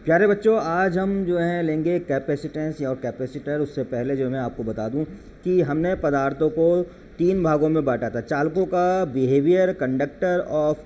प्यारे बच्चों, आज हम जो है लेंगे कैपेसिटेंस और कैपेसिटर। उससे पहले जो मैं आपको बता दूं कि हमने पदार्थों को 3 भागों में बांटा था। चालकों का बिहेवियर, कंडक्टर ऑफ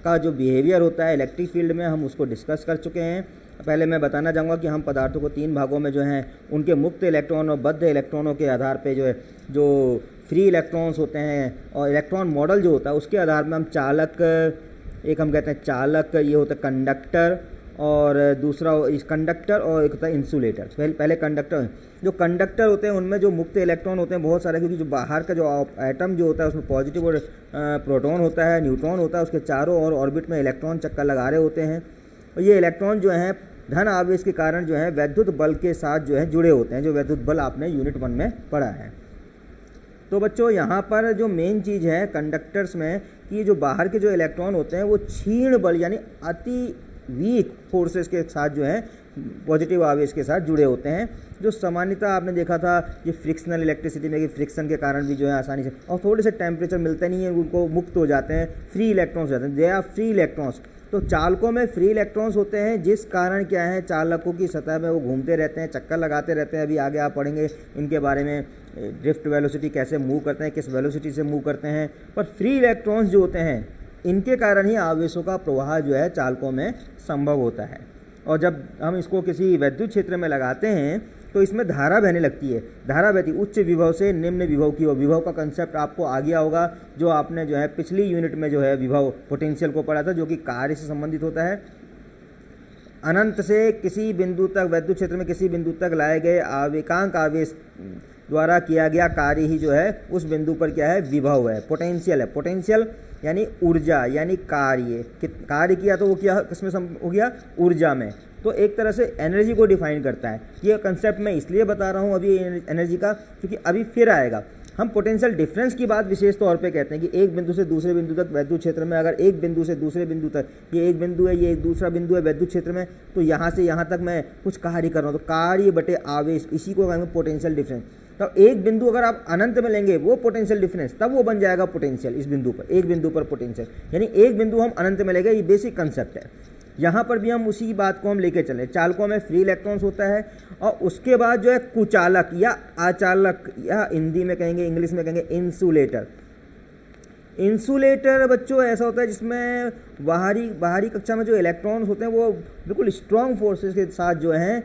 का जो बिहेवियर होता है इलेक्ट्रिक फील्ड में, हम उसको डिस्कस कर चुके हैं। पहले मैं बताना चाहूँगा कि हम पदार्थों को 3 भागों में जो हैं उनके मुक्त इलेक्ट्रॉन और बद्ध इलेक्ट्रॉनों के आधार पे जो फ्री इलेक्ट्रॉन्स होते हैं और इलेक्ट्रॉन मॉडल जो होता है उसके आधार में हम चालक, एक हम कहते हैं चालक, ये होता है कंडक्टर, और दूसरा इस कंडक्टर, और एक होता है इंसुलेटर। पहले कंडक्टर, जो कंडक्टर होते हैं उनमें जो मुक्त इलेक्ट्रॉन होते हैं बहुत सारे, क्योंकि जो बाहर का जो एटम जो होता है उसमें पॉजिटिव और प्रोटॉन होता है, न्यूट्रॉन होता है, उसके चारों ओर ऑर्बिट में इलेक्ट्रॉन चक्कर लगा रहे होते हैं। और ये इलेक्ट्रॉन जो है धन आवेश के कारण जो है वैद्युत बल के साथ जो है जुड़े होते हैं, जो वैद्युत बल आपने यूनिट 1 में पढ़ा है। तो बच्चों यहाँ पर जो मेन चीज़ है कंडक्टर्स में कि जो बाहर के जो इलेक्ट्रॉन होते हैं वो क्षीण बल यानी अति वीक फोर्सेस के साथ जो है पॉजिटिव आवेश के साथ जुड़े होते हैं, जो सामान्यतः आपने देखा था ये फ्रिक्शनल इलेक्ट्रिसिटी में कि फ्रिक्शन के कारण भी जो है आसानी से और थोड़े से टेम्परेचर मिलते नहीं है, उनको मुक्त हो जाते हैं, फ्री इलेक्ट्रॉन्स हो जाते हैं, दे आर फ्री इलेक्ट्रॉन्स। तो चालकों में फ्री इलेक्ट्रॉन्स होते हैं, जिस कारण क्या है चालकों की सतह में वो घूमते रहते हैं, चक्कर लगाते रहते हैं। अभी आगे आप पढ़ेंगे इनके बारे में, ड्रिफ्ट वेलोसिटी कैसे मूव करते हैं, किस वेलोसिटी से मूव करते हैं। पर फ्री इलेक्ट्रॉन्स जो होते हैं इनके कारण ही आवेशों का प्रवाह जो है चालकों में संभव होता है। और जब हम इसको किसी वैद्युत क्षेत्र में लगाते हैं तो इसमें धारा बहने लगती है। धारा बहती उच्च विभव से निम्न विभव की ओर। विभव का कंसेप्ट आपको आ गया होगा, जो आपने जो है पिछली यूनिट में जो है विभव पोटेंशियल को पढ़ा था, जो कि कार्य से संबंधित होता है। अनंत से किसी बिंदु तक, वैद्युत क्षेत्र में किसी बिंदु तक लाए गए आवेगांक आवेश द्वारा किया गया कार्य ही जो है उस बिंदु पर क्या है विभव है, पोटेंशियल है। पोटेंशियल यानी ऊर्जा, यानी कार्य किया तो वो क्या किसमें हो गया, ऊर्जा में। तो एक तरह से एनर्जी को डिफाइन करता है। ये कंसेप्ट मैं इसलिए बता रहा हूँ अभी एनर्जी का, क्योंकि अभी फिर आएगा। हम पोटेंशियल डिफरेंस की बात विशेष तौर पे करते हैं कि एक बिंदु से दूसरे बिंदु तक वैद्युत क्षेत्र में, अगर एक बिंदु से दूसरे बिंदु तक, ये एक बिंदु है, ये दूसरा बिंदु है वैद्युत क्षेत्र में, तो यहाँ से यहाँ तक मैं कुछ कार्य कर रहा हूँ, तो कार्य बटे आवेश, इसी को कहेंगे पोटेंशियल डिफरेंस। तब एक बिंदु अगर आप अनंत में लेंगे वो पोटेंशियल डिफरेंस, तब वो बन जाएगा पोटेंशियल। इस बिंदु पर, एक बिंदु पर पोटेंशियल, यानी एक बिंदु हम अनंत में लेंगे, ये बेसिक कंसेप्ट है। यहाँ पर भी हम उसी बात को हम लेके चले। चालकों में फ्री इलेक्ट्रॉन्स होता है, और उसके बाद जो है कुचालक या आचालक, या हिंदी में कहेंगे, इंग्लिश में कहेंगे इंसुलेटर। इंसुलेटर बच्चों ऐसा होता है जिसमें बाहरी कक्षा में जो इलेक्ट्रॉन्स होते हैं वो बिल्कुल स्ट्रॉन्ग फोर्सेस के साथ जो हैं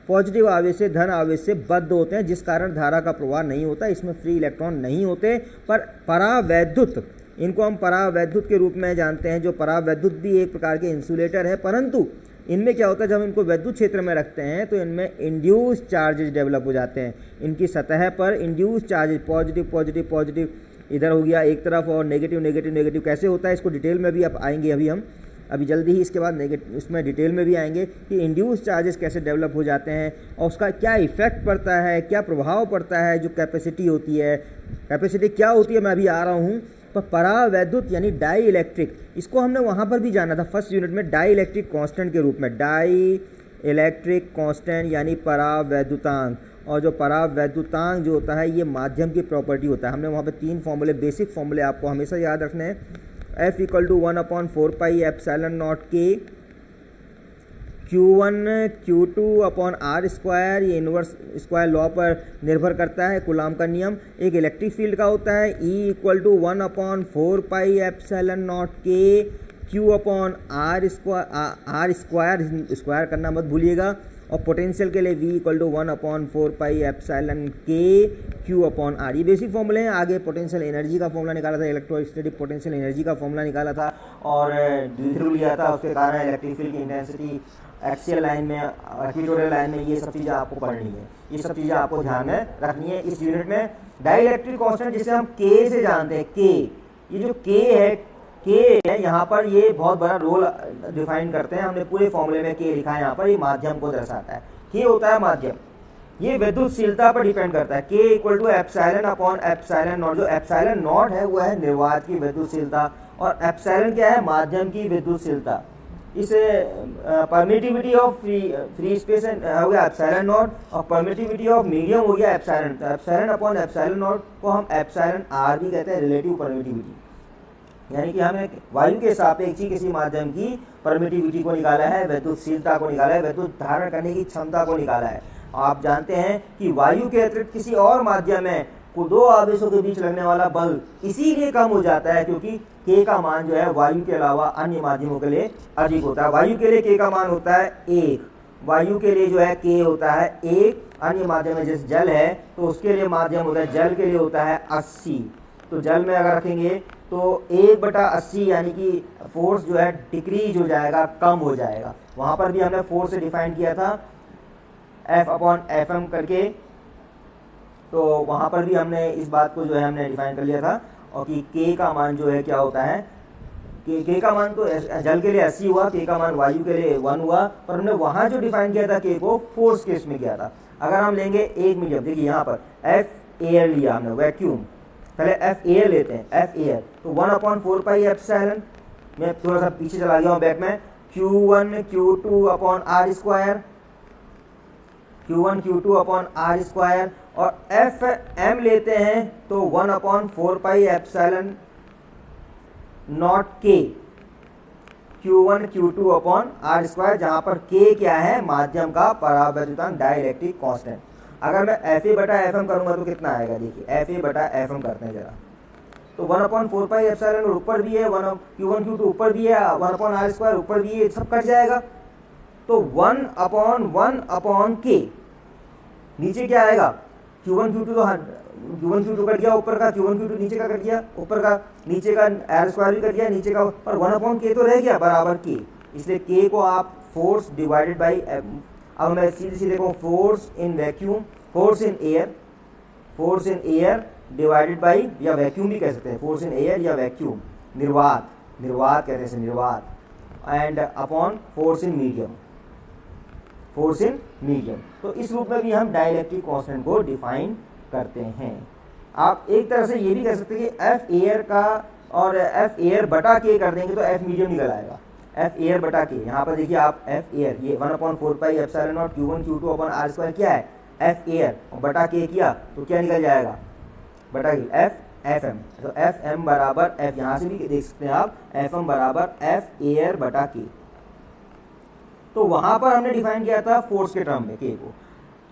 पॉजिटिव आवेश से, धन आवेश से बद्ध होते हैं, जिस कारण धारा का प्रवाह नहीं होता। इसमें फ्री इलेक्ट्रॉन नहीं होते। पर परावैद्युत, इनको हम परावैद्युत के रूप में जानते हैं। जो परावैद्युत भी एक प्रकार के इंसुलेटर है, परंतु इनमें क्या होता है जब इनको वैद्युत क्षेत्र में रखते हैं तो इनमें इंड्यूस चार्जेस डेवलप हो जाते हैं। इनकी सतह पर induce charges, positive positive positive इधर हो गया एक तरफ, और नेगेटिव नेगेटिव नेगेटिव कैसे होता है इसको डिटेल में भी अब आएंगे। हम अभी जल्दी ही इसके बाद इसमें डिटेल में भी आएंगे कि इंड्यूस चार्जेस कैसे डेवलप हो जाते हैं और उसका क्या इफेक्ट पड़ता है, क्या प्रभाव पड़ता है। जो कैपेसिटी होती है, कैपेसिटी क्या होती है मैं अभी आ रहा हूँ। पर परावैद्युत यानी डाई इलेक्ट्रिक, इसको हमने वहाँ पर भी जाना था फर्स्ट यूनिट में, डाई इलेक्ट्रिक कांस्टेंट के रूप में। डाई इलेक्ट्रिक कांस्टेंट यानी परावैद्युतांक। और जो परावैद्युतांक जो होता है ये माध्यम की प्रॉपर्टी होता है। हमने वहाँ पे 3 फॉर्मूले, बेसिक फॉर्मूले आपको हमेशा याद रखने हैं। F = 1/4πε0 K Q1 Q2 R square, ये इनवर्स स्क्वायर लॉ पर निर्भर करता है, कूलाम का नियम। एक इलेक्ट्रिक फील्ड का होता है E = 1/4πε0 K Q/R square, square करना मत भूलिएगा। और पोटेंशियल के लिए V = 1/4πε K Q/R। ये बेसिक फॉर्मूले हैं। आगे पोटेंशियल एनर्जी का फॉर्मूला निकाला था, इलेक्ट्रोस्टैटिक पोटेंशियल एनर्जी का फॉर्मूला निकाला था, और द्विध्रुव लिया था, उसके कारण इलेक्ट्रिक फील्ड की इंटेंसिटी एक्सियल लाइन में, इक्वेटोरियल लाइन में, ये सब चीज़ें आपको पढ़नी है, ये सब चीज़ें आपको ध्यान में रखनी है इस यूनिट में। डाई इलेक्ट्रिक कांस्टेंट जिसे हम K से जानते हैं, K, ये जो K है यहाँ पर ये बहुत बड़ा रोल डिफाइन करते हैं। हमने पूरे फॉर्मूले में K लिखा है यहाँ पर, ये माध्यम को दर्शाता है। K होता है माध्यम, ये विद्युतशीलता पर डिपेंड करता है। K = ε/ε0। जो ε0 है वो है निर्वात की विद्युतशीलता, और एप्सिलॉन क्या है, माध्यम की विद्युतशीलता। इसे परमिटिविटी ऑफ फ्री स्पेस हो गया ε0, और परमिटिविटी ऑफ मीडियम हो गया एप्सिलॉन। तो ε/ε0 को हम εr भी कहते हैं, रिलेटिव परमिटिविटी। यानी कि हमें वायु के सापेक्ष ही किसी माध्यम की परमिटिविटी को निकाला है, वैद्युतशीलता को निकाला है, वैद्युत धारण करने की क्षमता को निकाला है। आप जानते हैं कि वायु के अतिरिक्त किसी और माध्यम में को दो आवेशों के बीच लगने वाला बल इसीलिए कम हो जाता है क्योंकि के का मान जो है वायु के अलावा अन्य माध्यमों के लिए अधिक होता है। वायु के लिए के का मान होता है 1, वायु के लिए जो है के होता है 1, अन्य माध्यम में जैसे जल है तो उसके लिए माध्यम होता है, जल के लिए होता है 80। तो जल में अगर रखेंगे तो 1/80 यानी कि फोर्स जो है डिक्रीज हो जाएगा, कम हो जाएगा। वहां पर भी हमने फोर्स से डिफाइन किया था F/Fm करके, तो वहां पर भी हमने इस बात को जो है हमने डिफाइन कर लिया था। और कि के का मान जो है क्या होता है, के का मान तो जल के लिए 80 हुआ, के का मान वायु के लिए 1 हुआ, पर हमने वहां जो डिफाइन किया था के को फोर्स केस में किया था। अगर हम लेंगे एक मीडियम, देखिए यहाँ पर एफ एयर लिया हमने, वैक्यूम, पहले एफ एयर लेते हैं, एफ एयर तो 1/4πε, मैं थोड़ा सा पीछे चला गया हूँ बैक में, Q1 Q2/r², Q1 Q2/r², और एफ एम लेते हैं तो 1/4πε0 के Q1 Q2/r², जहां पर K क्या है, माध्यम का परावैद्युतांक, डाइलेक्ट्रिक कांस्टेंट। अगर मैं FA/FM करूंगा तो कितना आएगा, देखिए FA/FM करते हैं जरा, तो 1/4πε ऊपर भी है, Q1 Q2 ऊपर भी है, 1/r² ऊपर भी है, सब कट जाएगा तो 1/1/K। नीचे क्या आएगा, Q1 Q2 कट गया ऊपर का, Q1 Q2 नीचे का कट गया ऊपर का, नीचे का r² भी कट गया नीचे का, और 1/K तो रह गया बराबर K। इसलिए K को आप फोर्स डिवाइडेड बाई, अब मैं सीधे सीधे कहूँ force in vacuum, force in air divided by, या वैक्यूम भी कह सकते हैं, फोर्स इन एयर या वैक्यूम, निर्वात कहते हैं निर्वात, and upon force in medium. तो इस रूप में भी हम डाइलेक्ट्रिक कांस्टेंट को डिफाइन करते हैं। आप एक तरह से ये भी कह सकते हैं कि एफ एयर का और एफ एयर बटा के कर देंगे तो एफ मीडियम निकल आएगा, एफ एयर बटा के। यहाँ पर देखिए आप एफ एयर, ये 1/4πε0 Q1 Q2/r² क्या है, एफ एयर, और बटा के किया तो क्या निकल जाएगा, बटा के एफ एम। तो एफ एम बराबर एफ, यहाँ से भी देख सकते हैं आप, एफ एम बराबर एफ एयर बटा के। तो वहां पर हमने डिफाइन किया था फोर्स के टर्म में के को।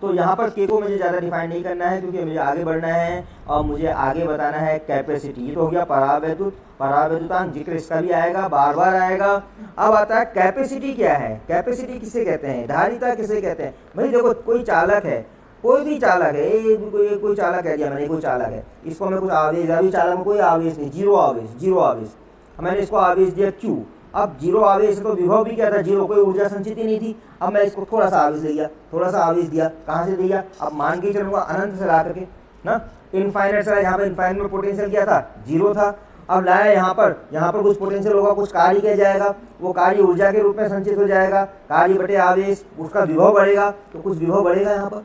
तो यहाँ पर के को मुझे ज़्यादा डिफाइन नहीं करना है क्योंकि मुझे आगे बढ़ना है और मुझे आगे बताना है कैपेसिटी। ये तो हो गया परावैद्युतांक, जिक्र इसका भी आएगा, बार बार आएगा। अब आता है कैपेसिटी क्या है, कैपेसिटी किसे कहते हैं, धारिता किसे कहते हैं। भाई देखो कोई चालक है, कोई भी चालक है, कोई चालक है, मैंने कोई चालक है, इसको मैं कुछ आवेश, अभी चालक में कोई आवेश नहीं, जीरो आवेश, मैंने इसको आवेश दिया Q। अब जीरो आवेश तो विभव भी क्या था, जीरो, कोई ऊर्जा संचित ही नहीं थी। अब मैं इसको थोड़ा सा आवेश दिया, कहाँ से दिया, अब मान के चलूंगा अनंत से ला करके ना, इनफाइनाइट से, यहाँ पर इनफाइनाइट में पोटेंशियल क्या था, जीरो था। अब लाया यहाँ पर कुछ पोटेंशियल होगा, कुछ कार्य किया जाएगा, वो कार्य ऊर्जा के रूप में संचित हो जाएगा, कार्य बटे आवेश, उसका विभव बढ़ेगा, तो कुछ विभव बढ़ेगा, यहाँ पर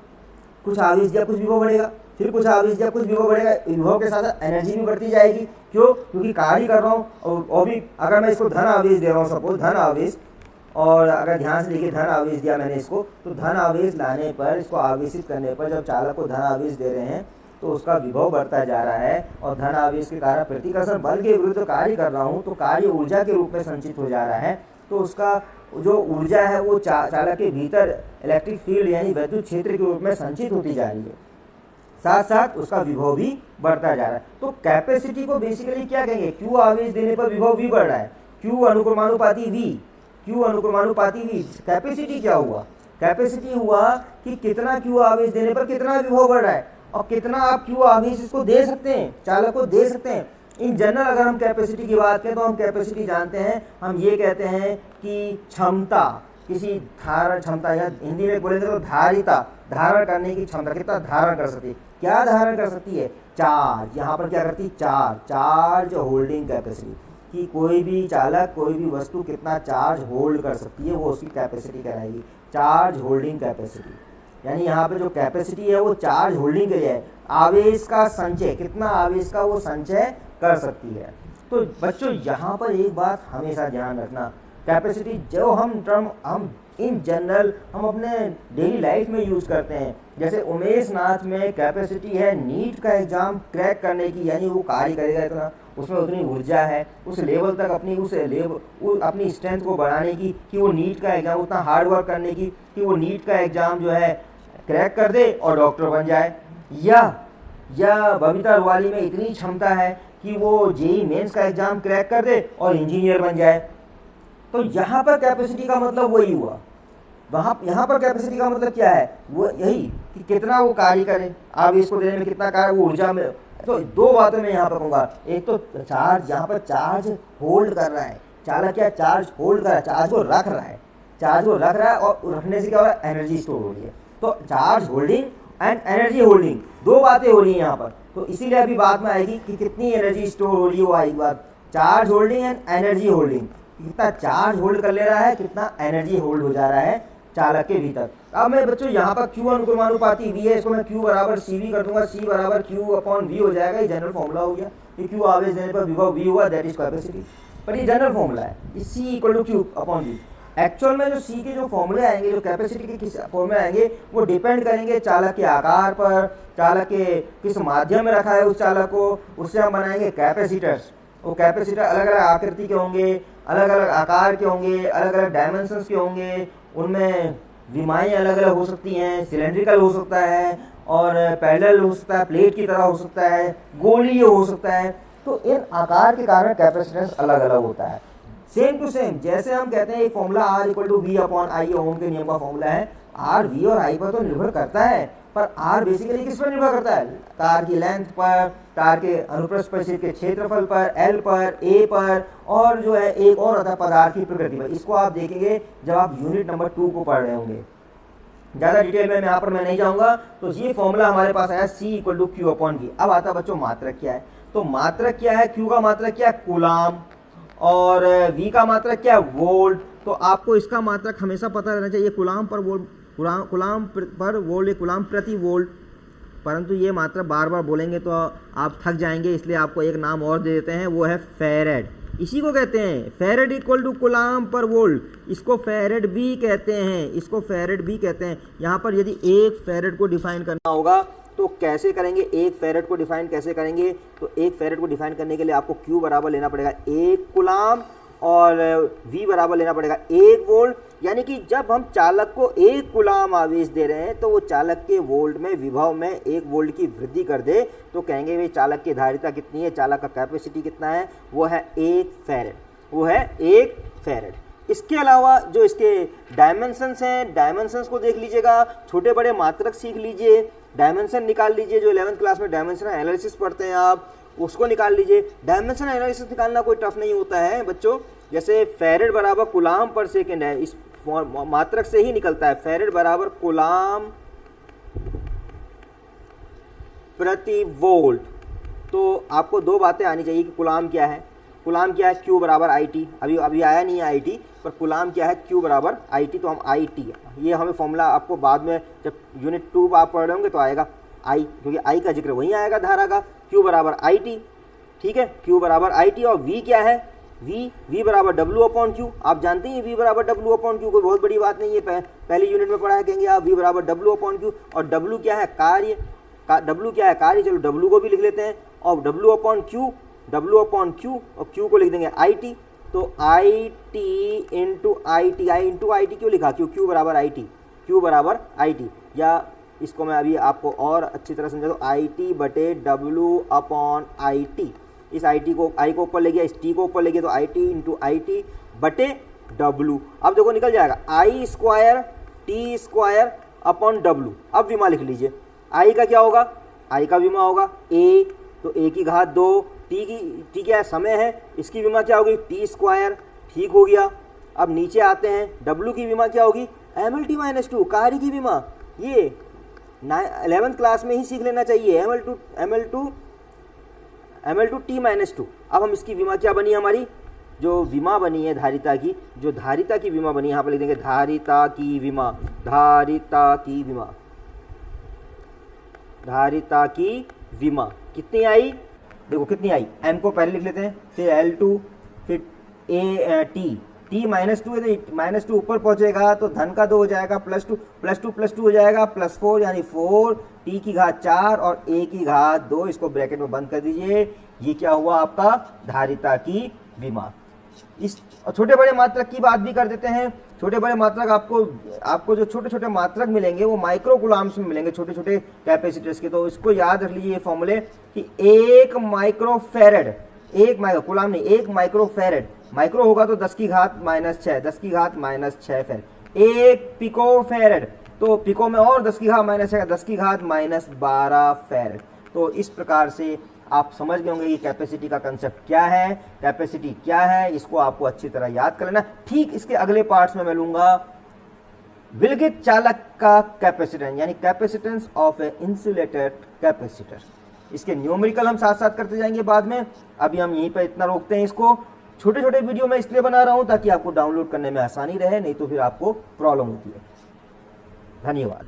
कुछ आवेश दिया कुछ विभव बढ़ेगा, फिर कुछ आवेश दिया कुछ विभव बढ़ेगा, विभव के साथ एनर्जी भी बढ़ती जाएगी। क्यों, क्योंकि कार्य कर रहा हूँ। और भी अगर मैं इसको धन आवेश दे रहा हूँ, सपोज धन आवेश, और अगर ध्यान से देखिए धन आवेश दिया मैंने इसको, तो धन आवेश लाने पर, इसको आवेशित करने पर, जब चालक को धन आवेश दे रहे हैं तो उसका विभव बढ़ता जा रहा है, और धन आवेश के कारण प्रतिकर्षण बल के विरुद्ध कार्य कर रहा हूँ तो कार्य ऊर्जा के रूप में संचित हो जा रहा है। तो उसका जो ऊर्जा है वो चालक के भीतर इलेक्ट्रिक फील्ड यानी विद्युत क्षेत्र के रूप में संचित होती जा रही है, साथ साथ उसका विभव भी बढ़ता जा रहा है। तो कैपेसिटी को बेसिकली क्या कहेंगे, क्यू आवेश देने पर विभव भी बढ़ रहा है, क्यू अनुक्रमानुपाती वी। कैपेसिटी क्या हुआ, कैपेसिटी हुआ कि कितना क्यू आवेश देने पर कितना विभव बढ़ रहा है, और कितना आप क्यू आवेश इसको दे सकते हैं, चालक को दे सकते हैं। इन जनरल अगर हम कैपेसिटी की बात करें तो हम कैपेसिटी जानते हैं, हम ये कहते हैं कि क्षमता, किसी धारण क्षमता, या हिंदी में बोलेंगे तो धारिता, धारण करने की क्षमता, कितना धारण कर सकती है, क्या धारण कर सकती है, चार्ज। यहाँ पर क्या करती है, चार्ज होल्डिंग कैपेसिटी, कि कोई भी चालक कोई भी वस्तु कितना चार्ज होल्ड कर सकती है, वो उसकी कैपेसिटी कहलाएगी, चार्ज होल्डिंग कैपेसिटी। यानी यहाँ पे जो कैपेसिटी है वो चार्ज होल्डिंग के लिए है, आवेश का संचय, कितना आवेश का वो संचय कर सकती है। तो बच्चों यहाँ पर एक बात हमेशा ध्यान रखना, कैपेसिटी जो हम इन जनरल हम अपने डेली लाइफ में यूज करते हैं। जैसे उमेश नाथ में कैपेसिटी है नीट का एग्जाम क्रैक करने की, यानी वो कार्य करेगा इतना, उसमें उतनी ऊर्जा है उस लेवल तक अपनी स्ट्रेंथ को बढ़ाने की कि वो नीट का एग्ज़ाम, उतना हार्ड वर्क करने की कि वो नीट का एग्ज़ाम जो है क्रैक कर दे और डॉक्टर बन जाए। या बबीता रुवाली में इतनी क्षमता है कि वो जेईई मेंस का एग्ज़ाम क्रैक कर दे और इंजीनियर बन जाए। तो यहाँ पर कैपेसिटी का मतलब वही हुआ। यहाँ पर कैपेसिटी का मतलब क्या है, वो यही कि कितना वो कार्य करे, आप इसको देने में कितना कार्य, वो ऊर्जा में। तो दो बातें मैं यहाँ पर कहूँगा, एक तो चार्ज, यहाँ पर चार्ज होल्ड कर रहा है, चालक क्या चार्ज होल्ड कर रहा है, चार्ज को रख रहा है और रखने से क्या हो रहा है, एनर्जी स्टोर हो रही है। तो charge holding and energy holding, दो बातें हो रही हैं यहाँ पर। तो इसीलिए अभी बात में आएगी कि कितनी एनर्जी स्टोर हो रही है, वो आएगी बात। Charge holding and energy holding, कितना चार्ज होल्ड कर ले रहा है, कितना एनर्जी होल्ड हो जा रहा है चालक के भीतर। अब मैं बच्चों यहाँ पर क्यू अनुक्रमानुपाती वी है, इसको मैं क्यू बराबर सी वी कर दूंगा, सी बराबर क्यू अपॉन वी हो जाएगा। ये जनरल फॉर्मूला हो गया कि क्यू आवेश देने पर विभव वी हुआ, दैट इज कैपेसिटी। पर ये जनरल फॉर्मूला है, C equal to Q upon V. Actual में जो सी के जो फॉर्मूले आएंगे, जो कैपेसिटी के किस फॉर्मूले आएंगे, वो डिपेंड करेंगे चालक के आकार पर, चालक के किस माध्यम में रखा है उस चालक को, उससे हम बनाएंगे कैपेसिटर्स। वो कैपेसिटर अलग अलग आकृति के होंगे, अलग अलग आकार के होंगे, अलग अलग डायमेंशंस के होंगे, उनमें विमाएँ अलग अलग हो सकती हैं, सिलेंड्रिकल हो सकता है और पैरेलल हो सकता है, प्लेट की तरह हो सकता है, गोलीय हो सकता है। तो इन आकार के कारण कैपेसिटेंस अलग अलग होता है। सेम टू सेम जैसे हम कहते हैं ये formula R equal to V upon I, Ohm के नियम का फॉर्मूला है। आर वी और आई पर तो निर्भर करता है, पर आर बेसिकली किस पर निर्भर करता है, तार की लेंथ पर, तार के अनुप्रस्थ परिक्षेत्र के क्षेत्रफल पर, एल पर, ए पर, और जो है एक और आता है पदार्थ की प्रकृति पर। इसको आप देखेंगे जब आप यूनिट नंबर 2 को पढ़ रहे होंगे। ज़्यादा डिटेल में यहाँ पर मैं नहीं जाऊँगा। तो ये फॉर्मूला हमारे पास आया C equal to Q upon V. अब आता बच्चों मात्रक क्या है। तो मात्रक क्या है, क्यू का मात्रक क्या है, कूलाम, और v का मात्रक क्या है, वोल्ट। तो आपको इसका मात्रक हमेशा पता रहना चाहिए, कूलाम पर वोल्ट, कूलाम पर वोल्ट, कूलाम प्रति वोल्ट। परंतु ये मात्रक बार बार बोलेंगे तो आप थक जाएंगे, इसलिए आपको एक नाम और दे देते हैं, वो है फैरेड। इसी को कहते हैं फैरेड इक्वल टू कूलाम पर वोल्ट। इसको फैरेड भी कहते हैं, इसको फैरेड भी कहते हैं। यहाँ पर यदि एक फैरेड को डिफाइन करना होगा तो कैसे करेंगे, एक फैरेड को डिफाइन कैसे करेंगे। तो एक फैरेड को डिफाइन करने के लिए आपको Q बराबर लेना पड़ेगा 1 कूलाम और V बराबर लेना पड़ेगा 1 वोल्ट। यानी कि जब हम चालक को 1 कूलाम आवेश दे रहे हैं तो वो चालक के वोल्ट में, विभव में 1 वोल्ट की वृद्धि कर दे, तो कहेंगे भाई चालक की धारिता कितनी है, चालक का कैपेसिटी कितना है, वो है 1 फैरेड, वो है 1 फैरेड। इसके अलावा जो इसके डायमेंशंस हैं, डायमेंशंस को देख लीजिएगा, छोटे बड़े मात्रक सीख लीजिए, डायमेंशन निकाल लीजिए। जो 11th क्लास में डायमेंशन एनालिसिस पढ़ते हैं आप, उसको निकाल लीजिए। डायमेंशन एनालिसिस निकालना कोई टफ नहीं होता है बच्चों। जैसे फैरेड बराबर कूलाम पर सेकेंड है, इस मात्रक से ही निकलता है। फैरेड बराबर कूलाम प्रति वोल्ट। तो आपको दो बातें आनी चाहिए कि कूलाम क्या है, कूलाम क्या है, Q बराबर आई टी। अभी आया नहीं है आई टी, पर कूलाम क्या है, Q बराबर आई टी। तो हम आई टी, ये हमें फॉर्मूला आपको बाद में जब यूनिट 2 आप पढ़ रहे होंगे तो आएगा आई, क्योंकि आई का जिक्र वहीं आएगा धारा का। Q बराबर आई टी, ठीक है, Q बराबर आई टी। और V क्या है, V बराबर W अपॉन Q। आप जानते हैं V बराबर W अपॉन Q, कोई बहुत बड़ी बात नहीं है, पहली यूनिट में पढ़ा है, कहेंगे आप V बराबर W अपॉन Q। और W क्या है, कार्य, W क्या है, कार्य। चलो W को भी लिख लेते हैं, और W अपॉन Q और Q को लिख देंगे आई टी। तो I T into I T, I into I T क्यों लिखा, क्यों, Q बराबर आई टी, Q बराबर आई टी। या इसको मैं अभी आपको और अच्छी तरह समझा दूँ, आई टी बटे W अपॉन आई टी। इस आई टी को, आई को ऊपर ले गया, इस टी को ऊपर ले गया, तो I T into I T बटे W। अब देखो निकल जाएगा I square T square upon W। अब विमा लिख लीजिए, आई का क्या होगा, आई का विमा होगा A, तो A की घात 2, टी क्या है, समय है, इसकी विमा क्या होगी, टी स्क्वायर, ठीक हो गया। अब नीचे आते हैं, W की विमा क्या होगी, MLT माइनस 2, कार्य की विमा। ये 11th क्लास में ही सीख लेना चाहिए, ML2 T माइनस 2। अब हम इसकी विमा क्या बनी, हमारी जो विमा बनी है धारिता की, जो धारिता की विमा बनी, यहाँ पर लिख देंगे धारिता की विमा, धारिता की विमा, धारिता की विमा कितनी आई, देखो कितनी आई। M को पहले लिख लेते हैं, फिर L2, फिर T माइनस 2 है, तो माइनस 2 ऊपर पहुंचेगा तो धन का 2 हो जाएगा, प्लस 2 हो जाएगा, प्लस 4 यानी 4, T की घात 4 और A की घात 2। इसको ब्रैकेट में बंद कर दीजिए। ये क्या हुआ आपका धारिता की विमा। इस छोटे बड़े मात्रक की बात भी कर देते हैं। छोटे बड़े मात्रक आपको जो छोटे छोटे मात्रक मिलेंगे वो माइक्रो कूलम्ब्स में मिलेंगे, छोटे छोटे कैपेसिटर्स के। तो इसको याद रख लीजिए ये फॉर्मूले कि 1 माइक्रोफेरेड, 1 माइक्रो कूलम्ब नहीं, 1 माइक्रोफेरेड, माइक्रो होगा तो 10 की घात -6, 10 की घात -6 फेरेड। 1 पिकोफेरेड, तो पिको में और 10 की घात -6, 10 की घात -12 फेरेड। तो इस प्रकार से आप समझ गए होंगे कि कैपेसिटी का कंसेप्ट क्या है, कैपेसिटी क्या है, इसको आपको अच्छी तरह याद कर लेना। ठीक इसके अगले पार्ट्स में मैं लूंगा विलगित चालक का कैपेसिटेंस, यानी capacitance of A insulated capacitor. इसके न्यूमेरिकल हम साथ साथ करते जाएंगे बाद में। अभी हम यहीं पर इतना रोकते हैं इसको। छोटे छोटे वीडियो मैं इसलिए बना रहा हूं ताकि आपको डाउनलोड करने में आसानी रहे, नहीं तो फिर आपको प्रॉब्लम होती है। धन्यवाद।